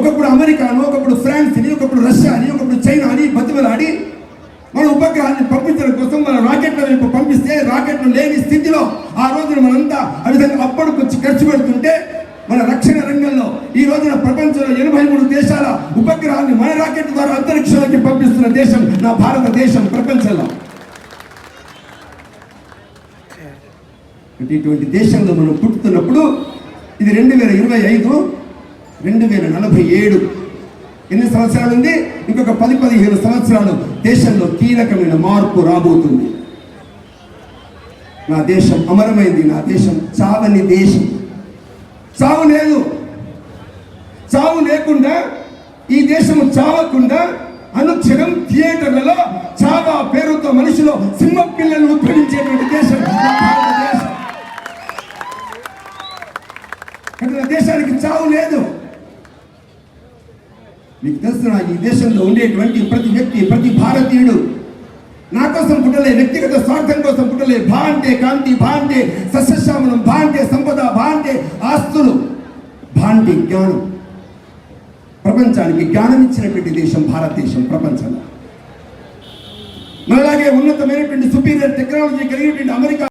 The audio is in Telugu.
ఒకప్పుడు అమెరికాను, ఒకప్పుడు ఫ్రాన్స్ అని, ఒకప్పుడు రష్యా అని, ఒకప్పుడు చైనా అని బతిమలాడి మన ఉపగ్రహాన్ని పంపించడం కోసం మన రాకెట్ల వైపు పంపిస్తే రాకెట్లు లేని స్థితిలో ఆ రోజున మనంతా ఆ విధంగా అప్పటికి వచ్చి ఖర్చు పెడుతుంటే మన రక్షణ రంగంలో ఈ రోజున ప్రపంచంలో 83 దేశాల ఉపగ్రహాన్ని మన రాకెట్ ద్వారా అంతరిక్షంలోకి పంపిస్తున్న దేశం నా భారతదేశం ప్రపంచంలో. ఇటువంటి దేశంలో మనం పుట్టుతున్నప్పుడు ఇది 2025, 2047 ఎన్ని సంవత్సరాలు ఉంది? ఇంకొక 10-15 సంవత్సరాలు దేశంలో కీలకమైన మార్పు రాబోతుంది. నా దేశం అమరమైంది, నా దేశం చావని దేశం. చావు లేదు. చావు లేకుండా ఈ దేశం చావకుండా అనుక్షణం థియేటర్లలో చావా పేరుతో మనిషిలో సింహ పిల్లలు ఉద్భవించేటువంటి దేశం భారతదేశం. కానీ నా దేశానికి చావు లేదు. మీకు తెలుసు, ఈ దేశంలో ఉండేటువంటి ప్రతి వ్యక్తి, ప్రతి భారతీయుడు నా కోసం పుట్టలే, వ్యక్తిగత స్వార్థం కోసం పుట్టలే. భా అంటే కాంతి, భా అంటే సస్యశ్యామలం, భా అంటే సంపద, భా అంటే ఆస్తులు, భా అంటే జ్ఞానం. ప్రపంచానికి జ్ఞానం ఇచ్చినటువంటి దేశం భారతదేశం ప్రపంచంలో. మనలాగే ఉన్నతమైనటువంటి సుపీరియర్ టెక్నాలజీ కలిగినటువంటి అమెరికా